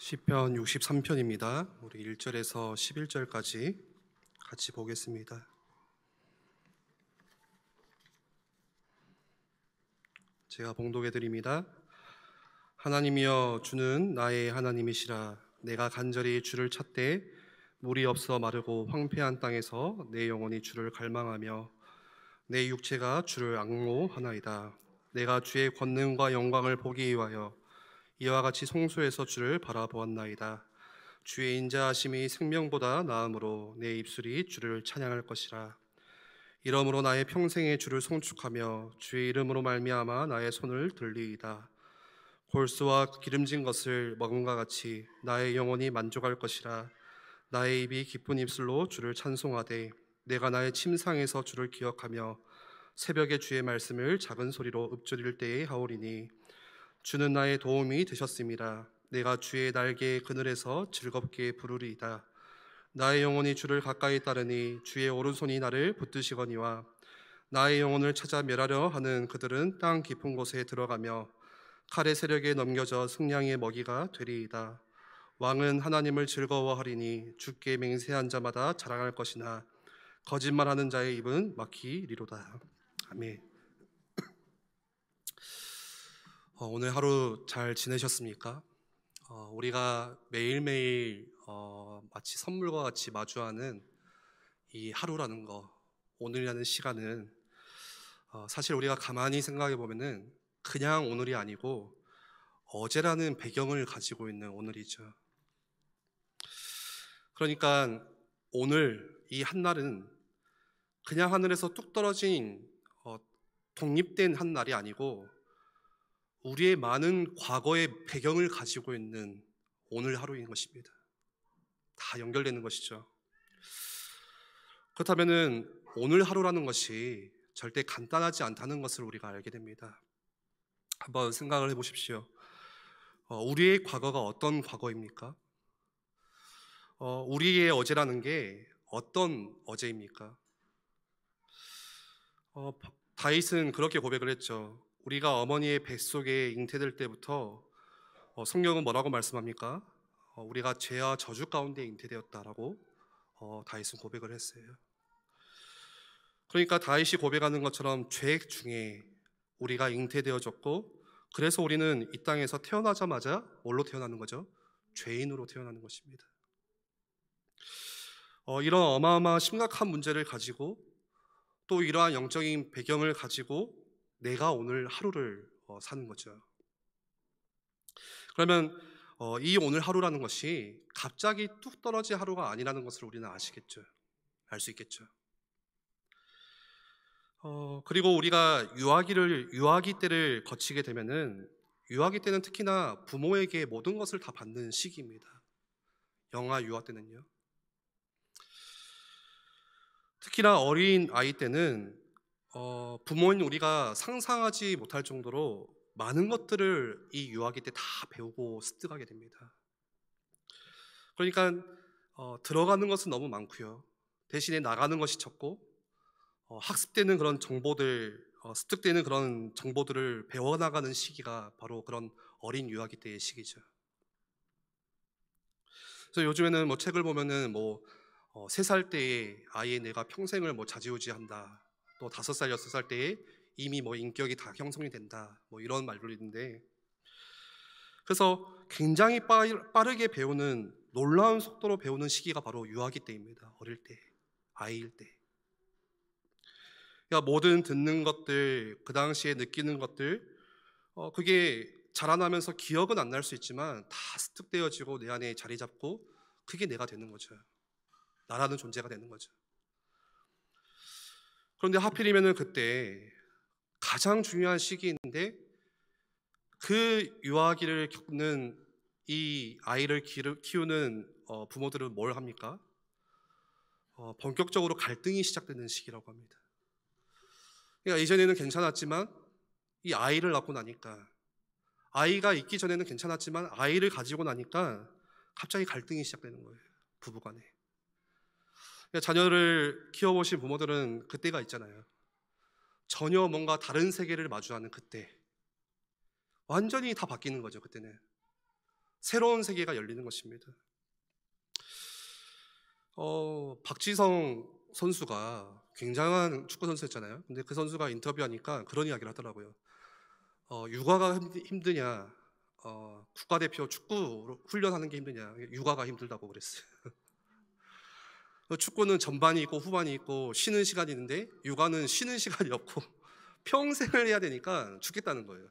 시편 63편입니다. 우리 1절에서 11절까지 같이 보겠습니다. 제가 봉독해 드립니다. 하나님이여, 주는 나의 하나님이시라. 내가 간절히 주를 찾되 물이 없어 마르고 황폐한 땅에서 내 영혼이 주를 갈망하며 내 육체가 주를 앙모하나이다. 내가 주의 권능과 영광을 보기 위하여 이와 같이 성소에서 주를 바라보았나이다. 주의 인자하심이 생명보다 나음으로 내 입술이 주를 찬양할 것이라. 이러므로 나의 평생에 주를 송축하며 주의 이름으로 말미암아 나의 손을 들리이다. 골수와 기름진 것을 먹음과 같이 나의 영혼이 만족할 것이라. 나의 입이 기쁜 입술로 주를 찬송하되 내가 나의 침상에서 주를 기억하며 새벽에 주의 말씀을 작은 소리로 읊조릴 때에 하오리니 주는 나의 도움이 되셨습니다. 내가 주의 날개의 그늘에서 즐겁게 부르리이다. 나의 영혼이 주를 가까이 따르니 주의 오른손이 나를 붙드시거니와 나의 영혼을 찾아 멸하려 하는 그들은 땅 깊은 곳에 들어가며 칼의 세력에 넘겨져 승량의 먹이가 되리이다. 왕은 하나님을 즐거워하리니 주께 맹세한 자마다 자랑할 것이나 거짓말하는 자의 입은 막히리로다. 아멘. 오늘 하루 잘 지내셨습니까? 우리가 매일매일 마치 선물과 같이 마주하는 이 하루라는 거, 오늘이라는 시간은 사실 우리가 가만히 생각해 보면은 그냥 오늘이 아니고 어제라는 배경을 가지고 있는 오늘이죠. 그러니까 오늘 이 한날은 그냥 하늘에서 뚝 떨어진 독립된 한 날이 아니고 우리의 많은 과거의 배경을 가지고 있는 오늘 하루인 것입니다. 다 연결되는 것이죠. 그렇다면 오늘 하루라는 것이 절대 간단하지 않다는 것을 우리가 알게 됩니다. 한번 생각을 해보십시오. 우리의 과거가 어떤 과거입니까? 우리의 어제라는 게 어떤 어제입니까? 다윗은 그렇게 고백을 했죠. 우리가 어머니의 뱃속에 잉태될 때부터 성경은 뭐라고 말씀합니까? 우리가 죄와 저주 가운데 잉태되었다라고 다윗은 고백을 했어요. 그러니까 다윗이 고백하는 것처럼 죄 중에 우리가 잉태되어졌고, 그래서 우리는 이 땅에서 태어나자마자 뭘로 태어나는 거죠? 죄인으로 태어나는 것입니다. 이런 어마어마한 심각한 문제를 가지고 또 이러한 영적인 배경을 가지고 내가 오늘 하루를 사는 거죠. 그러면 이 오늘 하루라는 것이 갑자기 뚝 떨어진 하루가 아니라는 것을 우리는 아시겠죠? 알 수 있겠죠? 그리고 우리가 유아기 때를 거치게 되면은 유아기 때는 특히나 부모에게 모든 것을 다 받는 시기입니다. 영아 유아 때는요. 특히나 어린 아이 때는 부모인 우리가 상상하지 못할 정도로 많은 것들을 이 유아기 때 다 배우고 습득하게 됩니다. 그러니까 들어가는 것은 너무 많고요. 대신에 나가는 것이 적고 학습되는 그런 정보들, 습득되는 그런 정보들을 배워나가는 시기가 바로 그런 어린 유아기 때의 시기죠. 그래서 요즘에는 뭐 책을 보면은 3살 때에 아이의 내가 평생을 좌지우지한다. 또 5살, 6살 때에 이미 인격이 다 형성이 된다. 이런 말들이 있는데, 그래서 굉장히 빠르게 배우는, 놀라운 속도로 배우는 시기가 바로 유아기 때입니다. 어릴 때, 아이일 때. 그러니까 모든 듣는 것들, 그 당시에 느끼는 것들, 그게 자라나면서 기억은 안 날 수 있지만 다 습득되어지고 내 안에 자리 잡고 그게 내가 되는 거죠. 나라는 존재가 되는 거죠. 그런데 하필이면은 그때 가장 중요한 시기인데 그 유아기를 겪는 이 아이를 키우는 부모들은 뭘 합니까? 본격적으로 갈등이 시작되는 시기라고 합니다. 그러니까 이전에는 괜찮았지만 이 아이를 낳고 나니까, 아이가 있기 전에는 괜찮았지만 아이를 가지고 나니까 갑자기 갈등이 시작되는 거예요. 부부간에. 그러니까 자녀를 키워보신 부모들은 그때가 있잖아요. 전혀 뭔가 다른 세계를 마주하는 그때. 완전히 다 바뀌는 거죠. 그때는 새로운 세계가 열리는 것입니다. 박지성 선수가 굉장한 축구 선수였잖아요. 근데 그 선수가 인터뷰하니까 그런 이야기를 하더라고요. 육아가 힘드냐, 국가대표 축구 훈련하는 게 힘드냐, 육아가 힘들다고 그랬어요. 축구는 전반이 있고 후반이 있고 쉬는 시간이 있는데 육아는 쉬는 시간이 없고 평생을 해야 되니까 죽겠다는 거예요.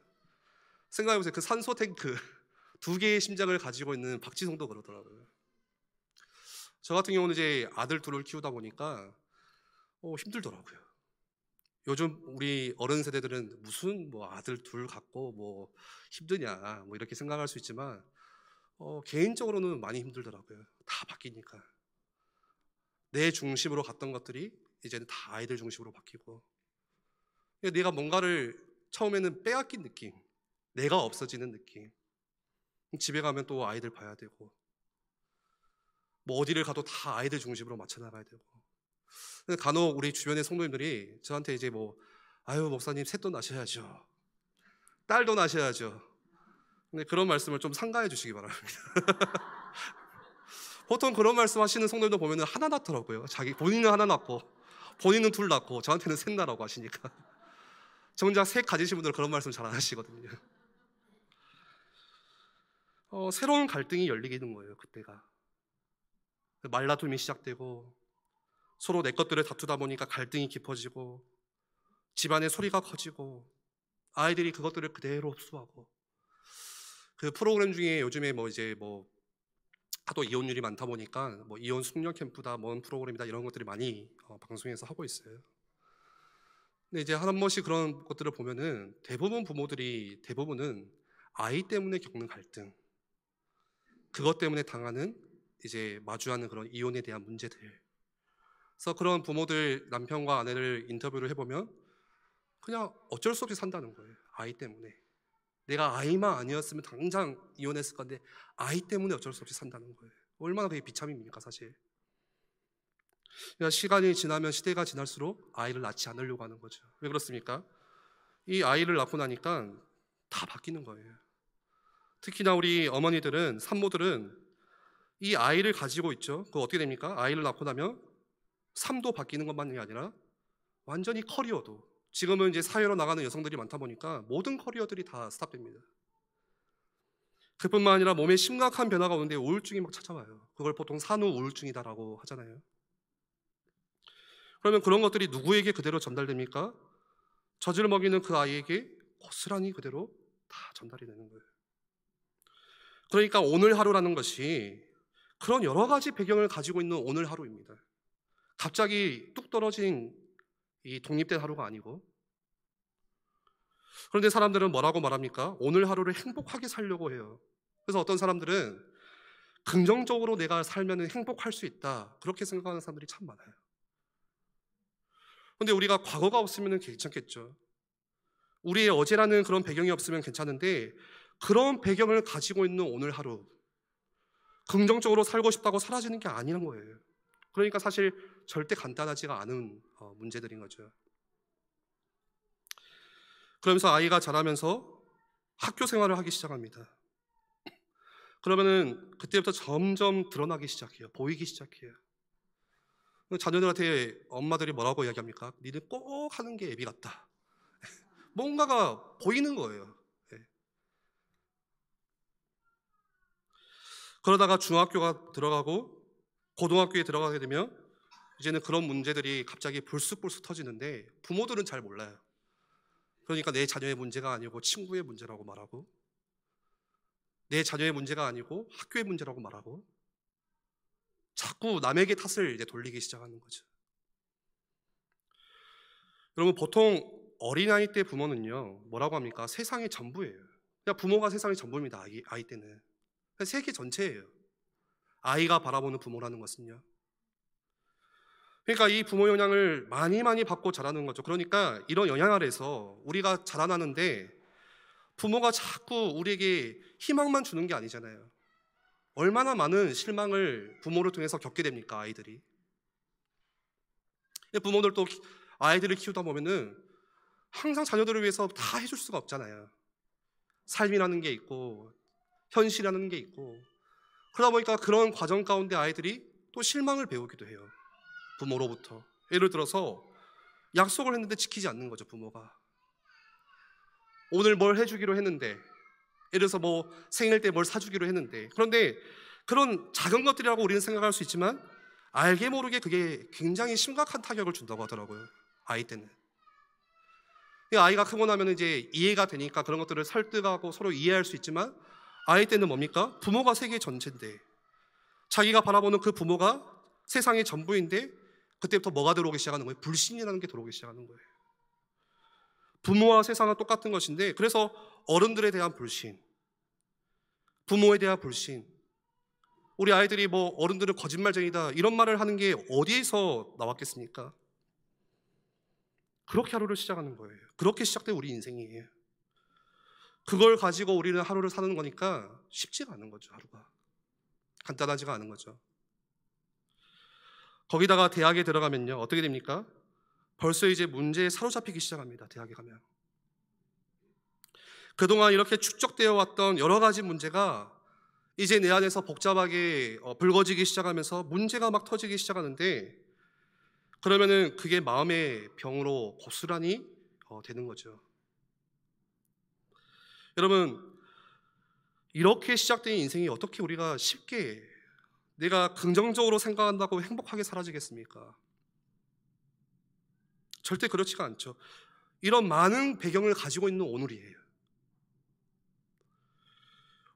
생각해보세요. 그 산소 탱크 2개의 심장을 가지고 있는 박지성도 그러더라고요. 저 같은 경우는 이제 아들 둘을 키우다 보니까 힘들더라고요. 요즘 우리 어른 세대들은 무슨 뭐 아들 둘 갖고 뭐 힘드냐 뭐 이렇게 생각할 수 있지만 개인적으로는 많이 힘들더라고요. 다 바뀌니까. 내 중심으로 갔던 것들이 이제는 다 아이들 중심으로 바뀌고, 내가 뭔가를 처음에는 빼앗긴 느낌, 내가 없어지는 느낌. 집에 가면 또 아이들 봐야 되고, 뭐 어디를 가도 다 아이들 중심으로 맞춰 나가야 되고. 간혹 우리 주변의 성도님들이 저한테 이제 뭐 아유 목사님 셋도 낳으셔야죠, 딸도 낳으셔야죠. 근데 그런 말씀을 좀 삼가해 주시기 바랍니다. 보통 그런 말씀 하시는 성도들도 보면 하나 낳더라고요. 본인은 하나 낳고 본인은 둘 낳고 저한테는 셋 낳으라고 하시니까. 정작 셋 가지신 분들은 그런 말씀 잘 안 하시거든요. 새로운 갈등이 열리는 거예요. 그때가 말다툼이 시작되고 서로 내 것들을 다투다 보니까 갈등이 깊어지고 집안의 소리가 커지고 아이들이 그것들을 그대로 흡수하고. 그 프로그램 중에 요즘에 하도 이혼율이 많다 보니까 뭐 이혼 숙녀 캠프다, 뭔 프로그램이다 이런 것들이 많이 방송에서 하고 있어요. 근데 이제 한 번씩 그런 것들을 보면은 대부분은 아이 때문에 겪는 갈등, 그것 때문에 당하는 이제 마주하는 그런 이혼에 대한 문제들. 그래서 그런 부모들 남편과 아내를 인터뷰를 해보면 그냥 어쩔 수 없이 산다는 거예요. 아이 때문에. 내가 아이만 아니었으면 당장 이혼했을 건데 아이 때문에 어쩔 수 없이 산다는 거예요. 얼마나 그게 비참입니까 사실. 그러니까 시간이 지나면 시대가 지날수록 아이를 낳지 않으려고 하는 거죠. 왜 그렇습니까? 이 아이를 낳고 나니까 다 바뀌는 거예요. 특히나 우리 어머니들은, 산모들은 이 아이를 가지고 있죠. 그거 어떻게 됩니까? 아이를 낳고 나면 삶도 바뀌는 것만이 아니라 완전히 커리어도, 지금은 이제 사회로 나가는 여성들이 많다 보니까 모든 커리어들이 다 스탑됩니다. 그뿐만 아니라 몸에 심각한 변화가 오는데 우울증이 막 찾아와요. 그걸 보통 산후 우울증이다라고 하잖아요. 그러면 그런 것들이 누구에게 그대로 전달됩니까? 젖을 먹이는 그 아이에게 고스란히 그대로 다 전달이 되는 거예요. 그러니까 오늘 하루라는 것이 그런 여러 가지 배경을 가지고 있는 오늘 하루입니다. 갑자기 뚝 떨어진 이 독립된 하루가 아니고. 그런데 사람들은 뭐라고 말합니까? 오늘 하루를 행복하게 살려고 해요. 그래서 어떤 사람들은 긍정적으로 내가 살면 행복할 수 있다, 그렇게 생각하는 사람들이 참 많아요. 그런데 우리가 과거가 없으면 괜찮겠죠. 우리의 어제라는 그런 배경이 없으면 괜찮은데 그런 배경을 가지고 있는 오늘 하루, 긍정적으로 살고 싶다고 사라지는 게 아니란 거예요. 그러니까 사실 절대 간단하지가 않은 문제들인 거죠. 그러면서 아이가 자라면서 학교 생활을 하기 시작합니다. 그러면은 그때부터 점점 드러나기 시작해요. 보이기 시작해요. 자녀들한테 엄마들이 뭐라고 이야기합니까? 니들 꼭 하는 게 애비 같다. 뭔가가 보이는 거예요. 그러다가 중학교가 들어가고 고등학교에 들어가게 되면 이제는 그런 문제들이 갑자기 불쑥불쑥 터지는데 부모들은 잘 몰라요. 그러니까 내 자녀의 문제가 아니고 친구의 문제라고 말하고, 내 자녀의 문제가 아니고 학교의 문제라고 말하고, 자꾸 남에게 탓을 이제 돌리기 시작하는 거죠. 여러분, 보통 어린아이 때 부모는요 뭐라고 합니까? 세상의 전부예요. 그냥 부모가 세상의 전부입니다. 아이 때는 세계 전체예요. 아이가 바라보는 부모라는 것은요. 그러니까 이 부모 영향을 많이 받고 자라는 거죠. 그러니까 이런 영향 아래서 우리가 자라나는데 부모가 자꾸 우리에게 희망만 주는 게 아니잖아요. 얼마나 많은 실망을 부모를 통해서 겪게 됩니까, 아이들이. 부모들도 아이들을 키우다 보면은 항상 자녀들을 위해서 다 해줄 수가 없잖아요. 삶이라는 게 있고 현실이라는 게 있고, 그러다 보니까 그런 과정 가운데 아이들이 또 실망을 배우기도 해요. 부모로부터. 예를 들어서 약속을 했는데 지키지 않는 거죠, 부모가. 오늘 뭘 해주기로 했는데, 예를 들어서 뭐 생일 때 뭘 사주기로 했는데, 그런데 그런 작은 것들이라고 우리는 생각할 수 있지만 알게 모르게 그게 굉장히 심각한 타격을 준다고 하더라고요, 아이 때는. 아이가 크고 나면 이제 이해가 되니까 그런 것들을 설득하고 서로 이해할 수 있지만, 아이 때는 뭡니까? 부모가 세계 전체인데, 자기가 바라보는 그 부모가 세상의 전부인데, 그때부터 뭐가 들어오기 시작하는 거예요? 불신이라는 게 들어오기 시작하는 거예요. 부모와 세상은 똑같은 것인데, 그래서 어른들에 대한 불신, 부모에 대한 불신, 우리 아이들이 뭐 어른들은 거짓말쟁이다 이런 말을 하는 게 어디에서 나왔겠습니까? 그렇게 하루를 시작하는 거예요. 그렇게 시작된 우리 인생이에요. 그걸 가지고 우리는 하루를 사는 거니까 쉽지가 않은 거죠. 하루가 간단하지가 않은 거죠. 거기다가 대학에 들어가면요, 어떻게 됩니까? 벌써 이제 문제에 사로잡히기 시작합니다. 대학에 가면 그동안 이렇게 축적되어 왔던 여러 가지 문제가 이제 내 안에서 복잡하게 불거지기 시작하면서 문제가 막 터지기 시작하는데, 그러면은 그게 마음의 병으로 고스란히 되는 거죠. 여러분, 이렇게 시작된 인생이 어떻게 우리가 쉽게 내가 긍정적으로 생각한다고 행복하게 사라지겠습니까? 절대 그렇지가 않죠. 이런 많은 배경을 가지고 있는 오늘이에요.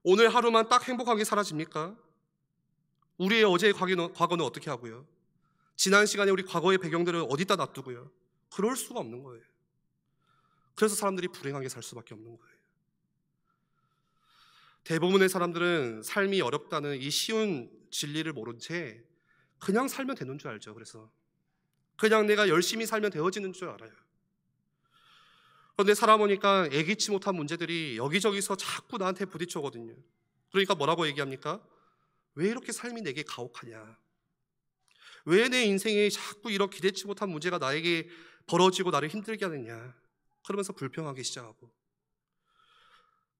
오늘 하루만 딱 행복하게 사라집니까? 우리의 어제의 과거는 어떻게 하고요? 지난 시간에 우리 과거의 배경들을 어디다 놔두고요? 그럴 수가 없는 거예요. 그래서 사람들이 불행하게 살 수밖에 없는 거예요. 대부분의 사람들은 삶이 어렵다는 이 쉬운 진리를 모른 채 그냥 살면 되는 줄 알죠. 그래서 그냥 내가 열심히 살면 되어지는 줄 알아요. 그런데 살아보니까 예기치 못한 문제들이 여기저기서 자꾸 나한테 부딪혀거든요. 그러니까 뭐라고 얘기합니까? 왜 이렇게 삶이 내게 가혹하냐? 왜 내 인생에 자꾸 이런 기대치 못한 문제가 나에게 벌어지고 나를 힘들게 하느냐? 그러면서 불평하기 시작하고,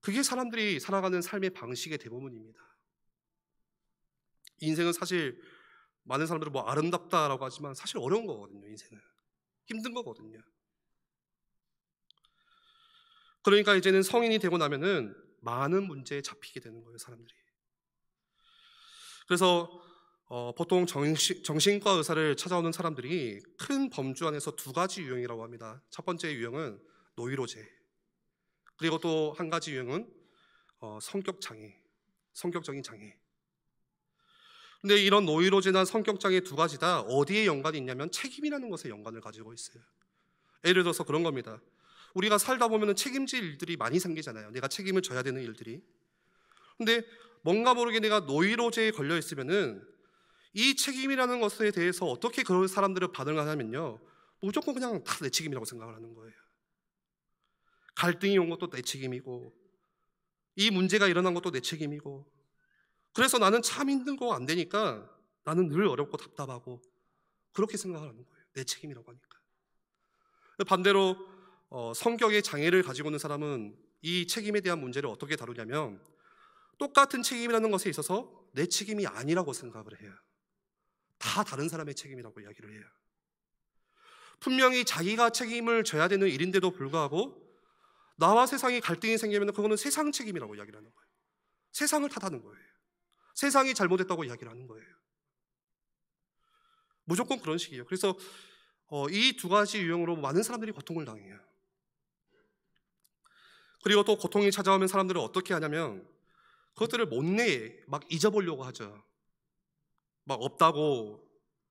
그게 사람들이 살아가는 삶의 방식의 대부분입니다. 인생은 사실 많은 사람들은 뭐 아름답다라고 하지만 사실 어려운 거거든요. 인생은 힘든 거거든요. 그러니까 이제는 성인이 되고 나면은 많은 문제에 잡히게 되는 거예요, 사람들이. 그래서 보통 정신과 의사를 찾아오는 사람들이 큰 범주 안에서 두 가지 유형이라고 합니다. 첫 번째 유형은 노이로제, 그리고 또 한 가지 유형은 성격적인 장애. 근데 이런 노이로제나 성격장애 두 가지 다 어디에 연관이 있냐면 책임이라는 것에 연관을 가지고 있어요. 예를 들어서 그런 겁니다. 우리가 살다 보면 책임질 일들이 많이 생기잖아요. 내가 책임을 져야 되는 일들이. 근데 뭔가 모르게 내가 노이로제에 걸려 있으면은 이 책임이라는 것에 대해서 어떻게 그런 사람들을 반응을 하냐면요, 무조건 그냥 다 내 책임이라고 생각을 하는 거예요. 갈등이 온 것도 내 책임이고, 이 문제가 일어난 것도 내 책임이고, 그래서 나는 참 힘든 거 안 되니까 나는 늘 어렵고 답답하고 그렇게 생각을 하는 거예요. 내 책임이라고 하니까. 반대로 성격의 장애를 가지고 있는 사람은 이 책임에 대한 문제를 어떻게 다루냐면, 똑같은 책임이라는 것에 있어서 내 책임이 아니라고 생각을 해요. 다 다른 사람의 책임이라고 이야기를 해요. 분명히 자기가 책임을 져야 되는 일인데도 불구하고 나와 세상이 갈등이 생기면 그거는 세상 책임이라고 이야기를 하는 거예요. 세상을 탓하는 거예요. 세상이 잘못했다고 이야기를 하는 거예요. 무조건 그런 식이에요. 그래서 이 두 가지 유형으로 많은 사람들이 고통을 당해요. 그리고 또 고통이 찾아오면 사람들은 어떻게 하냐면 그것들을 못내 막 잊어보려고 하죠. 막 없다고,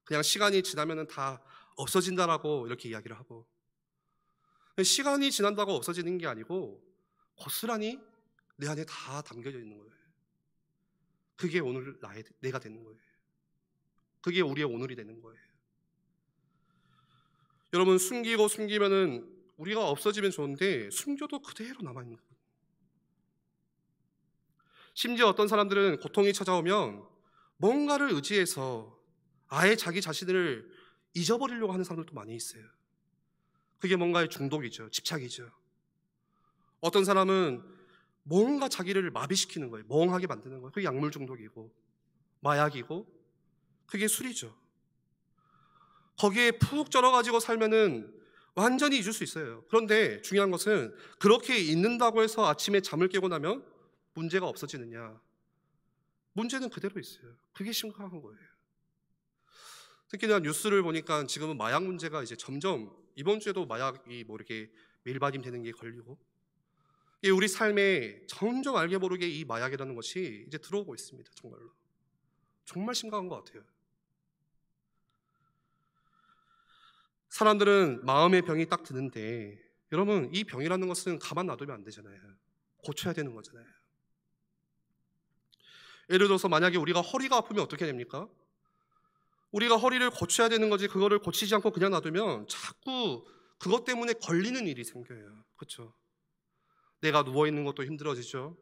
그냥 시간이 지나면 다 없어진다라고 이렇게 이야기를 하고, 시간이 지난다고 없어지는 게 아니고 고스란히 내 안에 다 담겨져 있는 거예요. 그게 오늘 내가 되는 거예요. 그게 우리의 오늘이 되는 거예요. 여러분, 숨기면은 우리가 없어지면 좋은데 숨겨도 그대로 남아있는 거예요. 심지어 어떤 사람들은 고통이 찾아오면 뭔가를 의지해서 아예 자기 자신을 잊어버리려고 하는 사람들도 많이 있어요. 그게 뭔가의 중독이죠. 집착이죠. 어떤 사람은 뭔가 자기를 마비시키는 거예요. 멍하게 만드는 거예요. 그게 약물 중독이고 마약이고 그게 술이죠. 거기에 푹 쩔어가지고 살면은 완전히 잊을 수 있어요. 그런데 중요한 것은 그렇게 잊는다고 해서 아침에 잠을 깨고 나면 문제가 없어지느냐? 문제는 그대로 있어요. 그게 심각한 거예요. 특히나 뉴스를 보니까 지금은 마약 문제가 이제 점점 이번 주에도 마약이 뭐 이렇게 밀박임되는 게 걸리고 이게 우리 삶에 점점 알게 모르게 이 마약이라는 것이 이제 들어오고 있습니다. 정말로 정말 심각한 것 같아요. 사람들은 마음의 병이 딱 드는데 여러분 이 병이라는 것은 가만 놔두면 안 되잖아요. 고쳐야 되는 거잖아요. 예를 들어서 만약에 우리가 허리가 아프면 어떻게 됩니까? 우리가 허리를 고쳐야 되는 거지 그거를 고치지 않고 그냥 놔두면 자꾸 그것 때문에 걸리는 일이 생겨요. 그렇죠? 내가 누워있는 것도 힘들어지죠.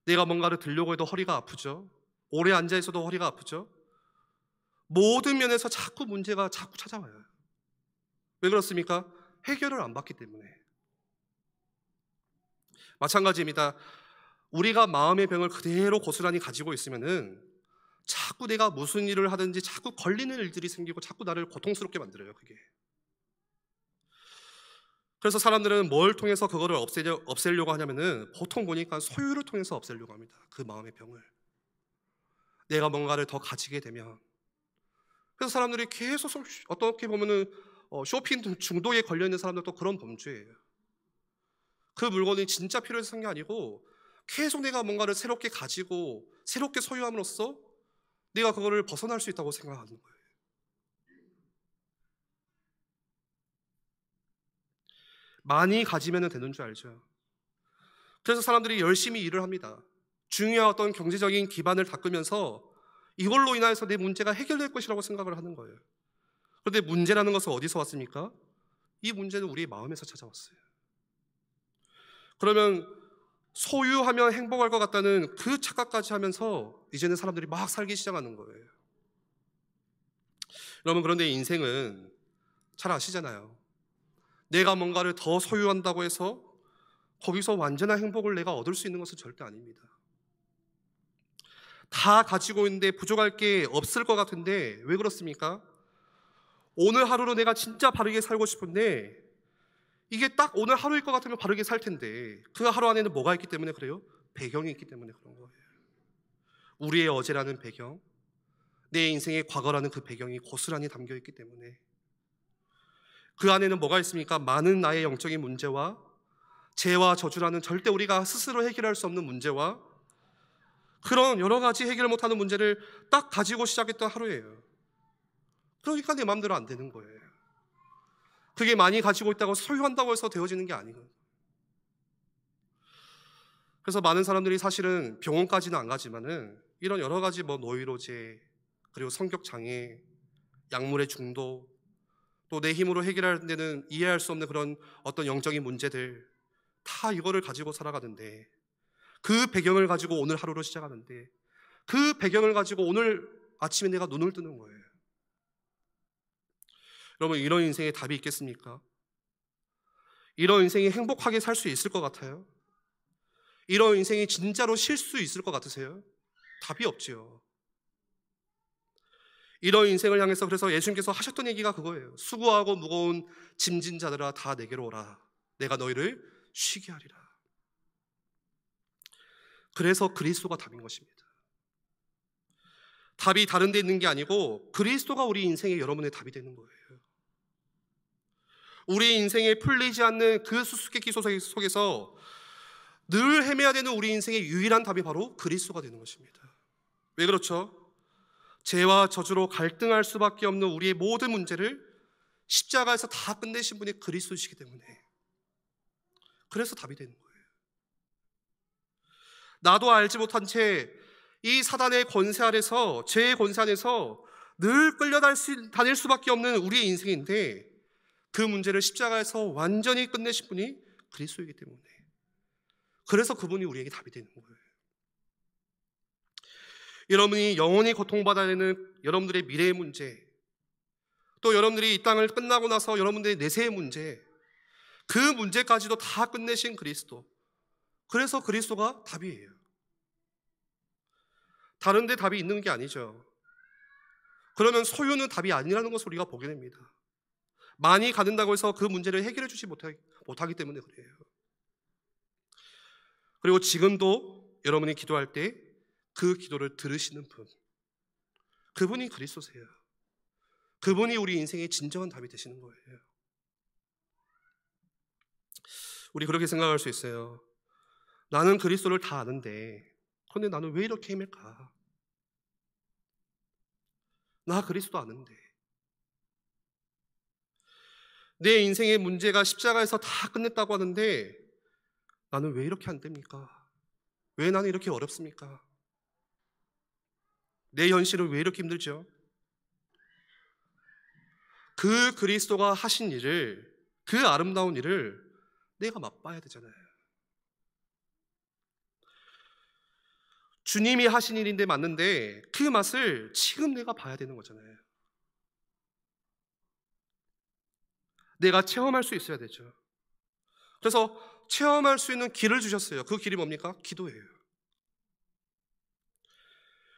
내가 뭔가를 들려고 해도 허리가 아프죠. 오래 앉아있어도 허리가 아프죠. 모든 면에서 자꾸 문제가 자꾸 찾아와요. 왜 그렇습니까? 해결을 안 받기 때문에. 마찬가지입니다. 우리가 마음의 병을 그대로 고스란히 가지고 있으면은 자꾸 내가 무슨 일을 하든지 자꾸 걸리는 일들이 생기고 자꾸 나를 고통스럽게 만들어요. 그게. 그래서 사람들은 뭘 통해서 그거를 없애려고 하냐면은 보통 보니까 소유를 통해서 없애려고 합니다. 그 마음의 병을. 내가 뭔가를 더 가지게 되면. 그래서 사람들이 계속 어떻게 보면은 쇼핑 중독에 걸려 있는 사람들도 그런 범죄예요. 그 물건이 진짜 필요해서 산 게 아니고 계속 내가 뭔가를 새롭게 가지고 새롭게 소유함으로써 내가 그거를 벗어날 수 있다고 생각하는 거예요. 많이 가지면 되는 줄 알죠. 그래서 사람들이 열심히 일을 합니다. 중요한 어떤 경제적인 기반을 닦으면서 이걸로 인해서 내 문제가 해결될 것이라고 생각을 하는 거예요. 그런데 문제라는 것은 어디서 왔습니까? 이 문제는 우리의 마음에서 찾아왔어요. 그러면 소유하면 행복할 것 같다는 그 착각까지 하면서 이제는 사람들이 막 살기 시작하는 거예요. 여러분 그런데 인생은 잘 아시잖아요. 내가 뭔가를 더 소유한다고 해서 거기서 완전한 행복을 내가 얻을 수 있는 것은 절대 아닙니다. 다 가지고 있는데 부족할 게 없을 것 같은데 왜 그렇습니까? 오늘 하루로 내가 진짜 바르게 살고 싶은데 이게 딱 오늘 하루일 것 같으면 바르게 살 텐데 그 하루 안에는 뭐가 있기 때문에 그래요? 배경이 있기 때문에 그런 거예요. 우리의 어제라는 배경, 내 인생의 과거라는 그 배경이 고스란히 담겨 있기 때문에 그 안에는 뭐가 있습니까? 많은 나의 영적인 문제와 죄와 저주라는 절대 우리가 스스로 해결할 수 없는 문제와 그런 여러 가지 해결 못하는 문제를 딱 가지고 시작했던 하루예요. 그러니까 내 마음대로 안 되는 거예요. 그게 많이 가지고 있다고 소유한다고 해서 되어지는 게 아니거든요. 그래서 많은 사람들이 사실은 병원까지는 안 가지만은 이런 여러 가지 노이로제 그리고 성격 장애, 약물의 중독, 또 내 힘으로 해결할 데는 이해할 수 없는 그런 어떤 영적인 문제들 다 이거를 가지고 살아가는데 그 배경을 가지고 오늘 하루를 시작하는데 그 배경을 가지고 오늘 아침에 내가 눈을 뜨는 거예요. 여러분 이런 인생에 답이 있겠습니까? 이런 인생이 행복하게 살 수 있을 것 같아요? 이런 인생이 진짜로 쉴 수 있을 것 같으세요? 답이 없지요. 이런 인생을 향해서 그래서 예수님께서 하셨던 얘기가 그거예요. 수고하고 무거운 짐진 자들아 다 내게로 오라. 내가 너희를 쉬게 하리라. 그래서 그리스도가 답인 것입니다. 답이 다른 데 있는 게 아니고 그리스도가 우리 인생의 여러분의 답이 되는 거예요. 우리 인생에 풀리지 않는 그 수수께끼 속에서 늘 헤매야 되는 우리 인생의 유일한 답이 바로 그리스도가 되는 것입니다. 왜 그렇죠? 죄와 저주로 갈등할 수밖에 없는 우리의 모든 문제를 십자가에서 다 끝내신 분이 그리스도이시기 때문에 그래서 답이 되는 거예요. 나도 알지 못한 채 이 사단의 권세 아래서 죄의 권세 안에서 늘 끌려다닐 수밖에 없는 우리의 인생인데 그 문제를 십자가에서 완전히 끝내신 분이 그리스도이기 때문에 그래서 그분이 우리에게 답이 되는 거예요. 여러분이 영원히 고통받아야 되는 여러분들의 미래의 문제, 또 여러분들이 이 땅을 끝나고 나서 여러분들의 내세의 문제, 그 문제까지도 다 끝내신 그리스도, 그래서 그리스도가 답이에요. 다른 데 답이 있는 게 아니죠. 그러면 소유는 답이 아니라는 것을 우리가 보게 됩니다. 많이 갖는다고 해서 그 문제를 해결해 주지 못하기 때문에 그래요. 그리고 지금도 여러분이 기도할 때 그 기도를 들으시는 분, 그분이 그리스도세요. 그분이 우리 인생의 진정한 답이 되시는 거예요. 우리 그렇게 생각할 수 있어요. 나는 그리스도를 다 아는데 그런데 나는 왜 이렇게 헤맬까? 나 그리스도 아는데 내 인생의 문제가 십자가에서 다 끝냈다고 하는데 나는 왜 이렇게 안 됩니까? 왜 나는 이렇게 어렵습니까? 내 현실은 왜 이렇게 힘들죠? 그 그리스도가 하신 일을, 그 아름다운 일을 내가 맛봐야 되잖아요. 주님이 하신 일인데 맞는데 그 맛을 지금 내가 봐야 되는 거잖아요. 내가 체험할 수 있어야 되죠. 그래서 체험할 수 있는 길을 주셨어요. 그 길이 뭡니까? 기도예요.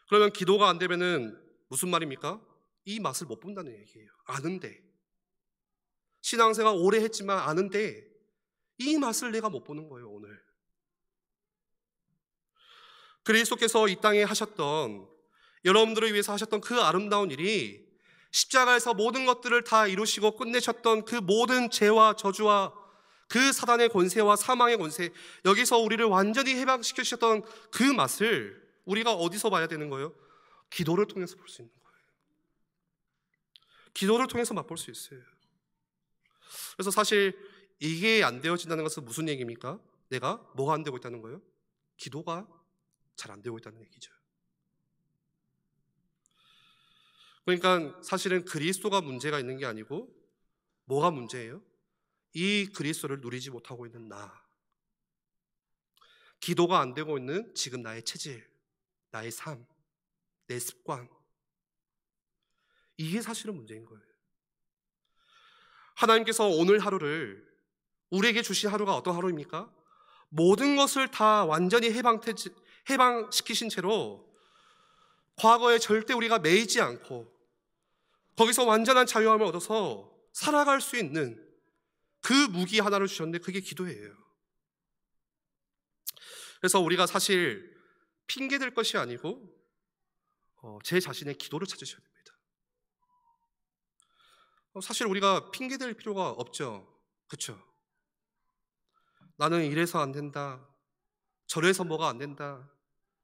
그러면 기도가 안 되면은 무슨 말입니까? 이 맛을 못 본다는 얘기예요. 아는데, 신앙생활 오래 했지만 아는데 이 맛을 내가 못 보는 거예요. 오늘 그리스도께서 이 땅에 하셨던, 여러분들을 위해서 하셨던 그 아름다운 일이, 십자가에서 모든 것들을 다 이루시고 끝내셨던 그 모든 죄와 저주와 그 사단의 권세와 사망의 권세, 여기서 우리를 완전히 해방시켜 주셨던 그 맛을 우리가 어디서 봐야 되는 거예요? 기도를 통해서 볼 수 있는 거예요. 기도를 통해서 맛볼 수 있어요. 그래서 사실 이게 안 되어진다는 것은 무슨 얘기입니까? 내가 뭐가 안 되고 있다는 거예요? 기도가 잘 안 되고 있다는 얘기죠. 그러니까 사실은 그리스도가 문제가 있는 게 아니고 뭐가 문제예요? 이 그리스도를 누리지 못하고 있는 나, 기도가 안 되고 있는 지금 나의 체질, 나의 삶, 내 습관, 이게 사실은 문제인 거예요. 하나님께서 오늘 하루를, 우리에게 주신 하루가 어떤 하루입니까? 모든 것을 다 완전히 해방시키신 채로 과거에 절대 우리가 매이지 않고 거기서 완전한 자유함을 얻어서 살아갈 수 있는 그 무기 하나를 주셨는데 그게 기도예요. 그래서 우리가 사실 핑계댈 것이 아니고 제 자신의 기도를 찾으셔야 됩니다. 사실 우리가 핑계댈 필요가 없죠. 그렇죠? 나는 이래서 안 된다, 저래서 뭐가 안 된다,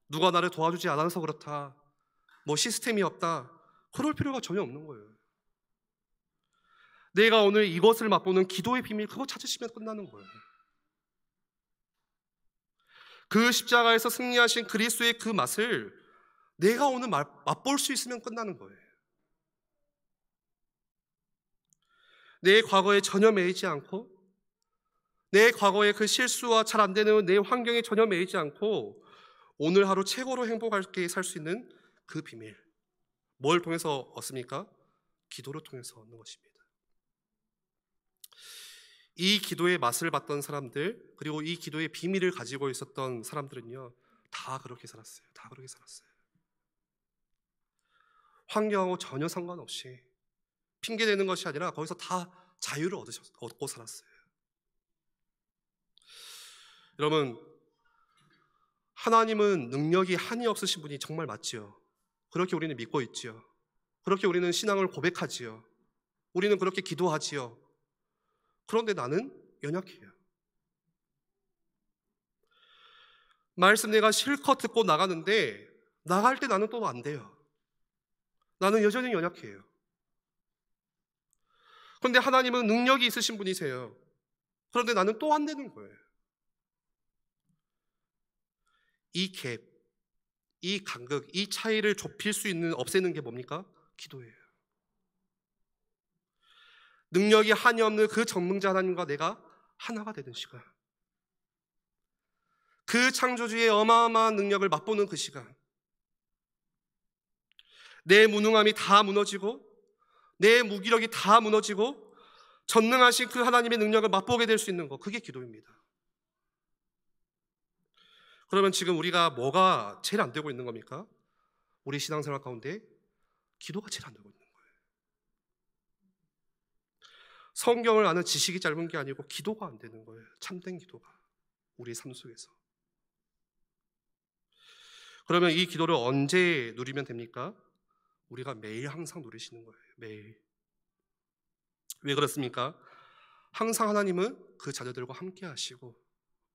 누가 나를 도와주지 않아서 그렇다, 뭐 시스템이 없다, 그럴 필요가 전혀 없는 거예요. 내가 오늘 이것을 맛보는 기도의 비밀, 그거 찾으시면 끝나는 거예요. 그 십자가에서 승리하신 그리스도의 그 맛을 내가 오늘 맛볼 수 있으면 끝나는 거예요. 내 과거에 전혀 매이지 않고, 내 과거의 그 실수와 잘 안 되는 내 환경에 전혀 매이지 않고 오늘 하루 최고로 행복하게 살 수 있는 그 비밀, 뭘 통해서 얻습니까? 기도를 통해서 얻는 것입니다. 이 기도의 맛을 봤던 사람들, 그리고 이 기도의 비밀을 가지고 있었던 사람들은요, 다 그렇게 살았어요. 다 그렇게 살았어요. 환경하고 전혀 상관없이, 핑계대는 것이 아니라 거기서 다 자유를 얻고 살았어요. 여러분, 하나님은 능력이 한이 없으신 분이 정말 맞지요. 그렇게 우리는 믿고 있지요. 그렇게 우리는 신앙을 고백하지요. 우리는 그렇게 기도하지요. 그런데 나는 연약해요. 말씀 내가 실컷 듣고 나가는데 나갈 때 나는 또 안 돼요. 나는 여전히 연약해요. 그런데 하나님은 능력이 있으신 분이세요. 그런데 나는 또 안 되는 거예요. 이 갭, 이 간극, 이 차이를 좁힐 수 있는, 없애는 게 뭡니까? 기도예요. 능력이 한이 없는 그 전능자 하나님과 내가 하나가 되는 시간, 그 창조주의 어마어마한 능력을 맛보는 그 시간, 내 무능함이 다 무너지고 내 무기력이 다 무너지고 전능하신 그 하나님의 능력을 맛보게 될 수 있는 것, 그게 기도입니다. 그러면 지금 우리가 뭐가 제일 안 되고 있는 겁니까? 우리 신앙생활 가운데 기도가 제일 안 되고 있는 거예요. 성경을 아는 지식이 짧은 게 아니고 기도가 안 되는 거예요. 참된 기도가 우리 삶 속에서. 그러면 이 기도를 언제 누리면 됩니까? 우리가 매일 항상 누리시는 거예요. 매일. 왜 그렇습니까? 항상 하나님은 그 자녀들과 함께 하시고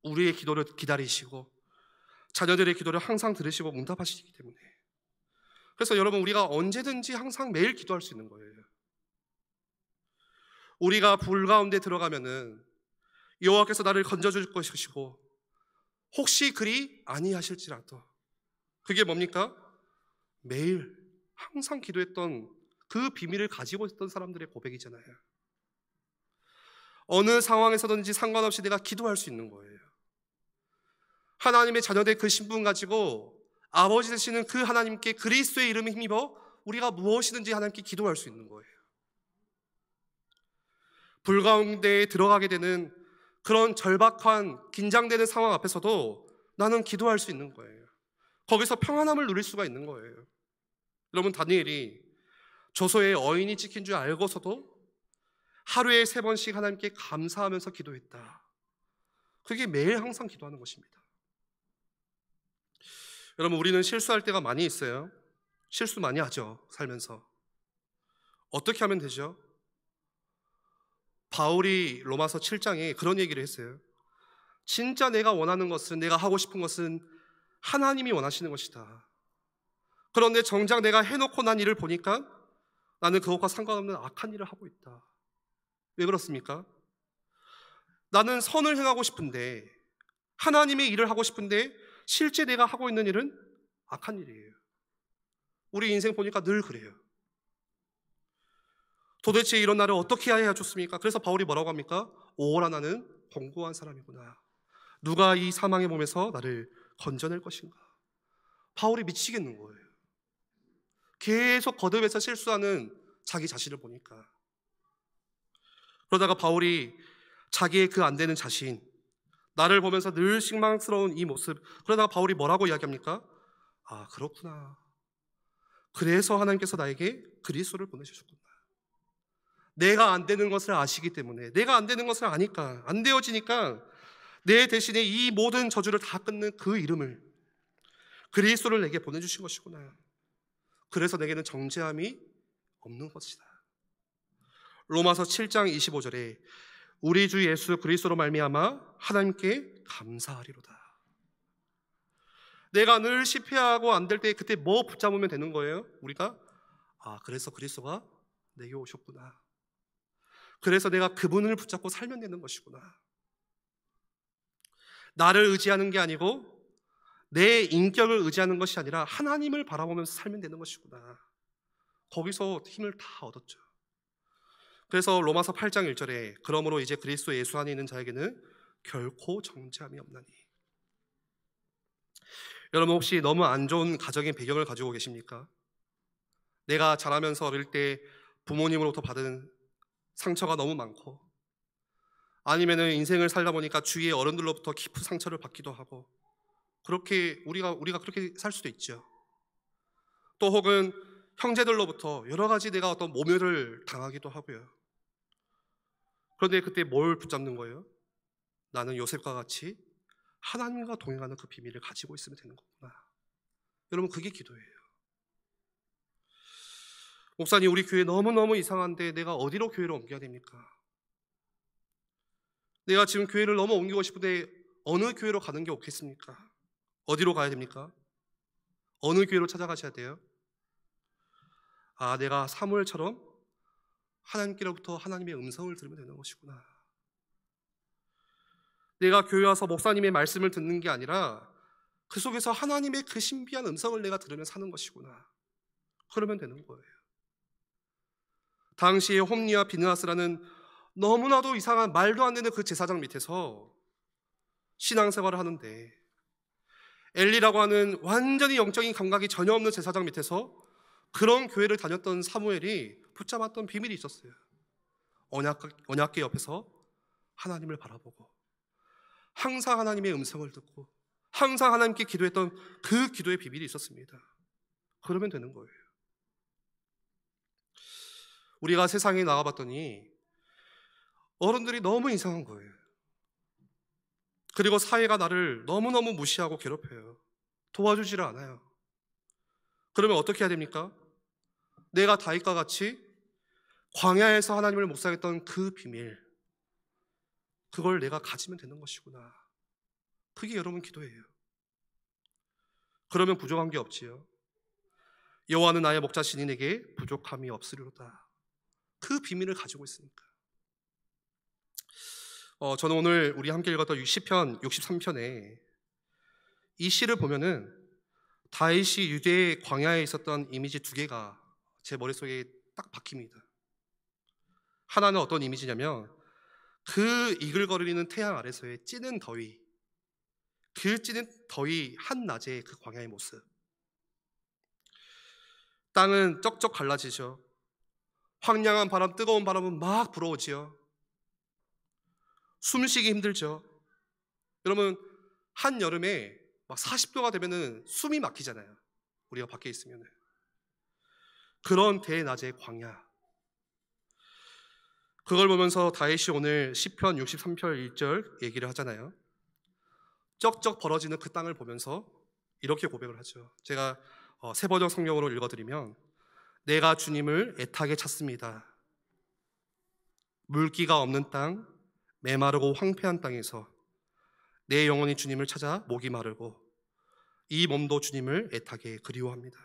우리의 기도를 기다리시고 자녀들의 기도를 항상 들으시고 응답하시기 때문에, 그래서 여러분, 우리가 언제든지 항상 매일 기도할 수 있는 거예요. 우리가 불 가운데 들어가면은 여호와께서 나를 건져줄 것이시고 혹시 그리 아니하실지라도, 그게 뭡니까? 매일 항상 기도했던 그 비밀을 가지고 있던 사람들의 고백이잖아요. 어느 상황에서든지 상관없이 내가 기도할 수 있는 거예요. 하나님의 자녀된 그 신분 가지고 아버지 되시는 그 하나님께 그리스도의 이름에 힘입어 우리가 무엇이든지 하나님께 기도할 수 있는 거예요. 불 가운데에 들어가게 되는 그런 절박한 긴장되는 상황 앞에서도 나는 기도할 수 있는 거예요. 거기서 평안함을 누릴 수가 있는 거예요. 여러분, 다니엘이 조서에 어인이 찍힌 줄 알고서도 하루에 3번씩 하나님께 감사하면서 기도했다. 그게 매일 항상 기도하는 것입니다. 여러분, 우리는 실수할 때가 많이 있어요. 실수 많이 하죠, 살면서. 어떻게 하면 되죠? 바울이 로마서 7장에 그런 얘기를 했어요. 진짜 내가 원하는 것은, 내가 하고 싶은 것은 하나님이 원하시는 것이다. 그런데 정작 내가 해놓고 난 일을 보니까 나는 그것과 상관없는 악한 일을 하고 있다. 왜 그렇습니까? 나는 선을 행하고 싶은데, 하나님의 일을 하고 싶은데 실제 내가 하고 있는 일은 악한 일이에요. 우리 인생 보니까 늘 그래요. 도대체 이런 나를 어떻게 해야 좋습니까? 그래서 바울이 뭐라고 합니까? 오라, 나는 공고한 사람이구나. 누가 이 사망의 몸에서 나를 건져낼 것인가? 바울이 미치겠는 거예요. 계속 거듭해서 실수하는 자기 자신을 보니까. 그러다가 바울이 자기의 그 안 되는 자신, 나를 보면서 늘 실망스러운 이 모습, 그러다가 바울이 뭐라고 이야기합니까? 아, 그렇구나. 그래서 하나님께서 나에게 그리스도를 보내주셨구나. 내가 안 되는 것을 아시기 때문에, 내가 안 되는 것을 아니까, 안 되어지니까 내 대신에 이 모든 저주를 다 끊는 그 이름을, 그리스도를 내게 보내주신 것이구나. 그래서 내게는 정죄함이 없는 것이다. 로마서 7장 25절에 우리 주 예수 그리스도로 말미암아 하나님께 감사하리로다. 내가 늘 실패하고 안 될 때 그때 뭐 붙잡으면 되는 거예요? 우리가 그래서 그리스도가 내게 오셨구나. 그래서 내가 그분을 붙잡고 살면 되는 것이구나. 나를 의지하는 게 아니고 내 인격을 의지하는 것이 아니라 하나님을 바라보면서 살면 되는 것이구나. 거기서 힘을 다 얻었죠. 그래서 로마서 8장 1절에 그러므로 이제 그리스도 예수 안에 있는 자에게는 결코 정죄함이 없나니. 여러분, 혹시 너무 안 좋은 가정의 배경을 가지고 계십니까? 내가 자라면서 어릴 때 부모님으로부터 받은 상처가 너무 많고, 아니면은 인생을 살다 보니까 주위의 어른들로부터 깊은 상처를 받기도 하고, 그렇게 우리가 그렇게 살 수도 있죠. 또 혹은 형제들로부터 여러 가지 내가 어떤 모멸을 당하기도 하고요. 그런데 그때 뭘 붙잡는 거예요? 나는 요셉과 같이 하나님과 동행하는 그 비밀을 가지고 있으면 되는 거구나. 여러분, 그게 기도예요. 목사님, 우리 교회 너무너무 이상한데 내가 어디로 교회를 옮겨야 됩니까? 내가 지금 교회를 너무 옮기고 싶은데 어느 교회로 가는 게 좋겠습니까? 어디로 가야 됩니까? 어느 교회로 찾아가셔야 돼요? 내가 사무엘처럼 하나님께로부터 하나님의 음성을 들으면 되는 것이구나. 내가 교회 와서 목사님의 말씀을 듣는 게 아니라 그 속에서 하나님의 그 신비한 음성을 내가 들으며 사는 것이구나. 그러면 되는 거예요. 당시에 홈리와 비느하스라는 너무나도 이상한 말도 안 되는 그 제사장 밑에서 신앙생활을 하는데, 엘리라고 하는 완전히 영적인 감각이 전혀 없는 제사장 밑에서 그런 교회를 다녔던 사무엘이 붙잡았던 비밀이 있었어요. 언약궤 옆에서 하나님을 바라보고 항상 하나님의 음성을 듣고 항상 하나님께 기도했던 그 기도의 비밀이 있었습니다. 그러면 되는 거예요. 우리가 세상에 나가봤더니 어른들이 너무 이상한 거예요. 그리고 사회가 나를 너무너무 무시하고 괴롭혀요. 도와주지를 않아요. 그러면 어떻게 해야 됩니까? 내가 다윗과 같이 광야에서 하나님을 묵상했던 그 비밀, 그걸 내가 가지면 되는 것이구나. 그게 여러분 기도예요. 그러면 부족한 게 없지요. 여호와는 나의 목자시니 내게 부족함이 없으리로다. 그 비밀을 가지고 있으니까. 저는 오늘 우리 함께 읽었던 시편 63편에 이 시를 보면은 다윗이 유대의 광야에 있었던 이미지 두 개가 제 머릿속에 딱 박힙니다. 하나는 어떤 이미지냐면 그 이글거리는 태양 아래서의 찌는 더위, 그 찌는 더위 한낮의 그 광야의 모습. 땅은 쩍쩍 갈라지죠. 황량한 바람, 뜨거운 바람은 막 불어오지요. 숨쉬기 힘들죠. 여러분, 한여름에 막 40도가 되면은 숨이 막히잖아요. 우리가 밖에 있으면은. 그런 대낮의 광야. 그걸 보면서 다윗이 오늘 시편 63편 1절 얘기를 하잖아요. 쩍쩍 벌어지는 그 땅을 보면서 이렇게 고백을 하죠. 제가 세번역 성경으로 읽어드리면, 내가 주님을 애타게 찾습니다. 물기가 없는 땅, 메마르고 황폐한 땅에서 내 영혼이 주님을 찾아 목이 마르고 이 몸도 주님을 애타게 그리워합니다.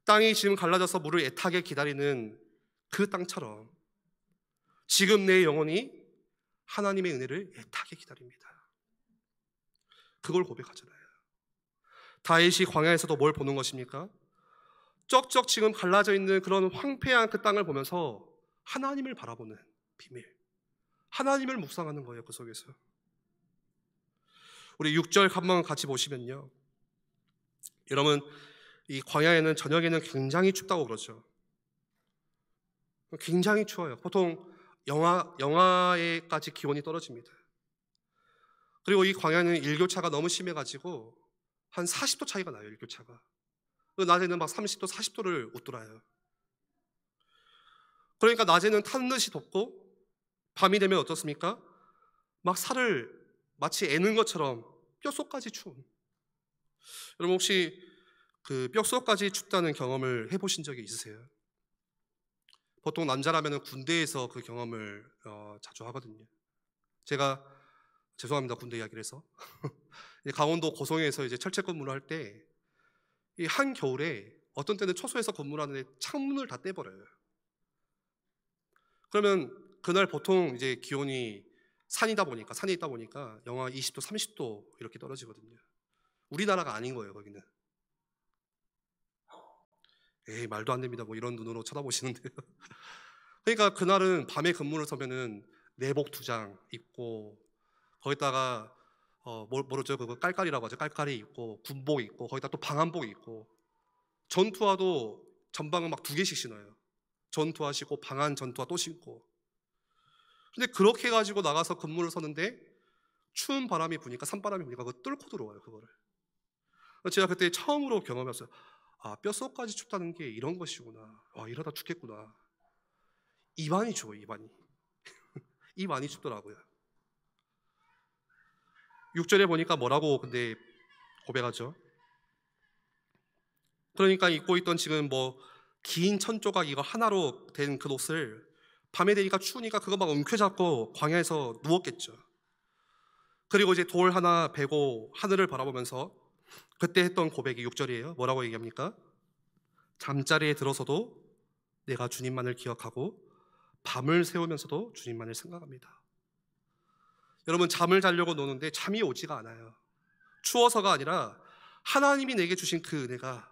땅이 지금 갈라져서 물을 애타게 기다리는 그 땅처럼 지금 내 영혼이 하나님의 은혜를 애타게 기다립니다. 그걸 고백하잖아요. 다윗이 광야에서도 뭘 보는 것입니까? 쩍쩍 지금 갈라져 있는 그런 황폐한 그 땅을 보면서 하나님을 바라보는 비밀, 하나님을 묵상하는 거예요. 그 속에서. 우리 6절 한번 같이 보시면요, 여러분, 이 광야에는 저녁에는 굉장히 춥다고 그러죠. 굉장히 추워요. 보통 영하에까지 기온이 떨어집니다. 그리고 이 광야는 일교차가 너무 심해가지고 한 40도 차이가 나요. 일교차가. 낮에는 막 30도, 40도를 웃돌아요. 그러니까 낮에는 탄 듯이 덥고 밤이 되면 어떻습니까? 막 살을 마치 애는 것처럼 뼛속까지 추운. 여러분, 혹시 그 뼛속까지 춥다는 경험을 해보신 적이 있으세요? 보통 남자라면 군대에서 그 경험을 자주 하거든요. 제가, 죄송합니다, 군대 이야기를 해서. 강원도 고성에서 이제 철책 근무를 할 때 이 한겨울에 어떤 때는 초소에서 근무를 하는데 창문을 다 떼버려요. 그러면 그날 보통 이제 기온이 산에 있다 보니까 영하 20도, 30도 이렇게 떨어지거든요. 우리나라가 아닌 거예요, 거기는. 에이, 말도 안 됩니다. 뭐 이런 눈으로 쳐다보시는데요. 그러니까 그날은 밤에 근무를 서면은 내복 2장 입고, 거기다가 뭐죠? 그거 깔깔이라고 하죠. 깔깔이 입고, 군복 입고, 거기다 또 방한복 입고, 전투화도 전방을 막 2개씩 신어요. 전투화 신고, 방한 전투화 또 신고. 근데 그렇게 해가지고 나가서 근무를 서는데 추운 바람이 부니까, 산바람이 부니까 그거 뚫고 들어와요, 그거를. 제가 그때 처음으로 경험했어요. 아, 뼛속까지 춥다는 게 이런 것이구나. 와, 이러다 죽겠구나. 입안이 추워요, 입안이. 입안이 춥더라고요. 6절에 보니까 뭐라고 근데 고백하죠? 그러니까 입고 있던 지금 뭐 긴 천조각 이거 하나로 된 그 옷을 밤에 되니까 추우니까 그거 막 움켜잡고 광야에서 누웠겠죠. 그리고 이제 돌 하나 베고 하늘을 바라보면서 그때 했던 고백이 6절이에요. 뭐라고 얘기합니까? 잠자리에 들어서도 내가 주님만을 기억하고 밤을 새우면서도 주님만을 생각합니다. 여러분, 잠을 자려고 노는데 잠이 오지가 않아요. 추워서가 아니라 하나님이 내게 주신 그 은혜가,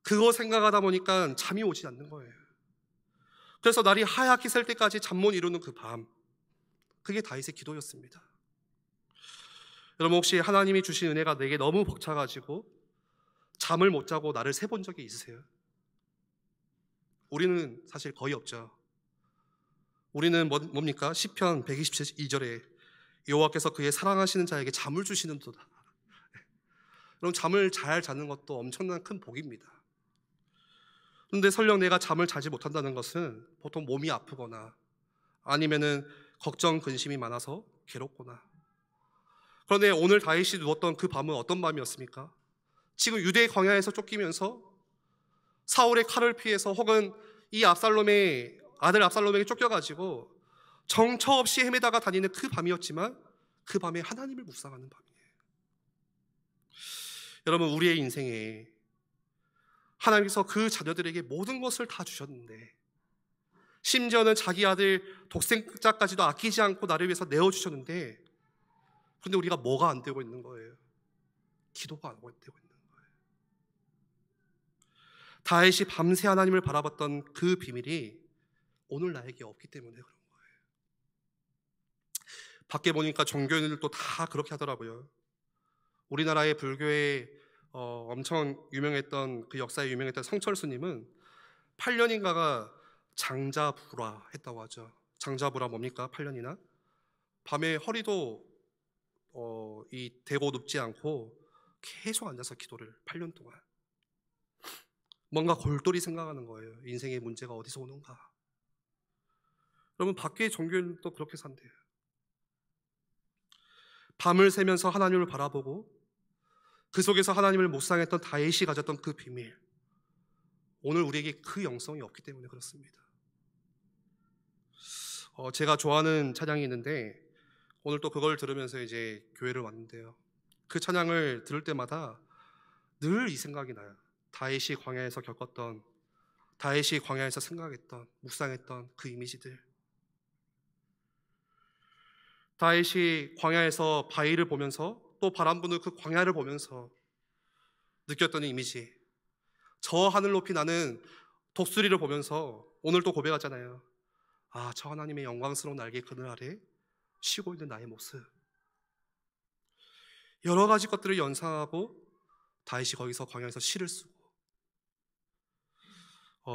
그거 생각하다 보니까 잠이 오지 않는 거예요. 그래서 날이 하얗게 셀 때까지 잠 못 이루는 그 밤, 그게 다윗의 기도였습니다. 여러분, 혹시 하나님이 주신 은혜가 내게 너무 벅차가지고 잠을 못 자고 나를 새본 적이 있으세요? 우리는 사실 거의 없죠. 우리는 뭡니까? 시편 122절에 여호와께서 그의 사랑하시는 자에게 잠을 주시는도다. 그럼 잠을 잘 자는 것도 엄청난 큰 복입니다. 그런데 설령 내가 잠을 자지 못한다는 것은 보통 몸이 아프거나 아니면은 걱정 근심이 많아서 괴롭거나. 그런데 오늘 다윗이 누웠던 그 밤은 어떤 밤이었습니까? 지금 유대 광야에서 쫓기면서 사울의 칼을 피해서 혹은 이 압살롬의 아들 압살롬에게 쫓겨가지고 정처 없이 헤매다가 다니는 그 밤이었지만 그 밤에 하나님을 묵상하는 밤이에요. 여러분, 우리의 인생에 하나님께서 그 자녀들에게 모든 것을 다 주셨는데 심지어는 자기 아들 독생자까지도 아끼지 않고 나를 위해서 내어주셨는데 그런데 우리가 뭐가 안 되고 있는 거예요? 기도가 안 되고 있는 거예요. 다윗이 밤새 하나님을 바라봤던 그 비밀이 오늘 나에게 없기 때문에 그런 거예요. 밖에 보니까 종교인들도 다 그렇게 하더라고요. 우리나라의 불교에 엄청 유명했던 그 역사에 유명했던 성철스님은 8년인가가 장자부라 했다고 하죠. 장자부라 뭡니까? 8년이나 밤에 허리도 이 대고 눕지 않고 계속 앉아서 기도를 8년 동안. 뭔가 골똘히 생각하는 거예요. 인생의 문제가 어디서 오는가. 여러분, 밖의 종교인도 그렇게 산대요. 밤을 새면서 하나님을 바라보고 그 속에서 하나님을 묵상했던 다윗이 가졌던 그 비밀, 오늘 우리에게 그 영성이 없기 때문에 그렇습니다. 제가 좋아하는 찬양이 있는데 오늘 또 그걸 들으면서 이제 교회를 왔는데요, 그 찬양을 들을 때마다 늘 이 생각이 나요. 다윗이 광야에서 겪었던, 다윗이 광야에서 생각했던, 묵상했던 그 이미지들. 다윗이 광야에서 바위를 보면서 또 바람 부는 그 광야를 보면서 느꼈던 이미지, 저 하늘 높이 나는 독수리를 보면서 오늘 또 고백하잖아요. 아, 저 하나님의 영광스러운 날개 그늘 아래 쉬고 있는 나의 모습. 여러 가지 것들을 연상하고 다윗이 거기서 광야에서 시를 쓰고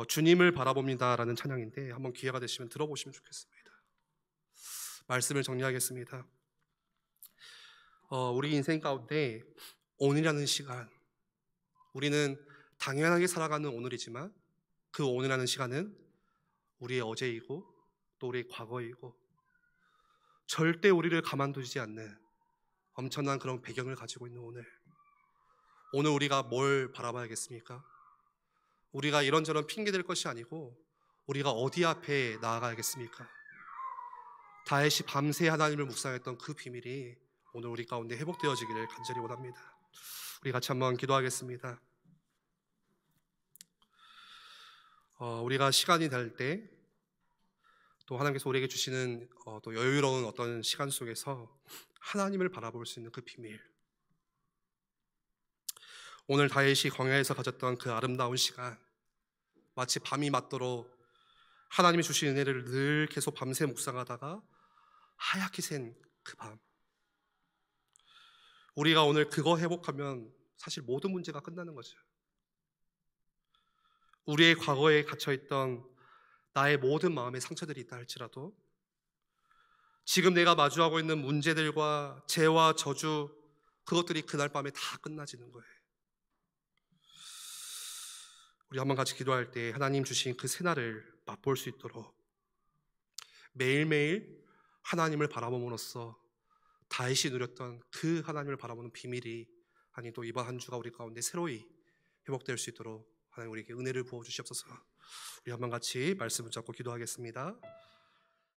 주님을 바라봅니다라는 찬양인데 한번 기회가 되시면 들어보시면 좋겠습니다. 말씀을 정리하겠습니다. 우리 인생 가운데 오늘이라는 시간, 우리는 당연하게 살아가는 오늘이지만 그 오늘이라는 시간은 우리의 어제이고 또 우리의 과거이고 절대 우리를 가만두지 않는 엄청난 그런 배경을 가지고 있는 오늘 우리가 뭘 바라봐야겠습니까? 우리가 이런저런 핑계댈 것이 아니고 우리가 어디 앞에 나아가야겠습니까? 다윗이 밤새 하나님을 묵상했던 그 비밀이 오늘 우리 가운데 회복되어지기를 간절히 원합니다. 우리 같이 한번 기도하겠습니다. 우리가 시간이 될 때 또 하나님께서 우리에게 주시는 또 여유로운 어떤 시간 속에서 하나님을 바라볼 수 있는 그 비밀, 오늘 다윗이 광야에서 가졌던 그 아름다운 시간, 마치 밤이 맞도록 하나님이 주신 은혜를 늘 계속 밤새 묵상하다가 하얗게 센 그 밤, 우리가 오늘 그거 회복하면 사실 모든 문제가 끝나는 거죠. 우리의 과거에 갇혀있던 나의 모든 마음의 상처들이 있다 할지라도 지금 내가 마주하고 있는 문제들과 죄와 저주, 그것들이 그날 밤에 다 끝나지는 거예요. 우리 한번 같이 기도할 때 하나님 주신 그 새날을 맛볼 수 있도록 매일매일 하나님을 바라봄으로써 다윗이 누렸던 그 하나님을 바라보는 비밀이, 아니 또 이번 한 주가 우리 가운데 새로이 회복될 수 있도록 하나님 우리에게 은혜를 부어주시옵소서. 우리 한번 같이 말씀을 잡고 기도하겠습니다.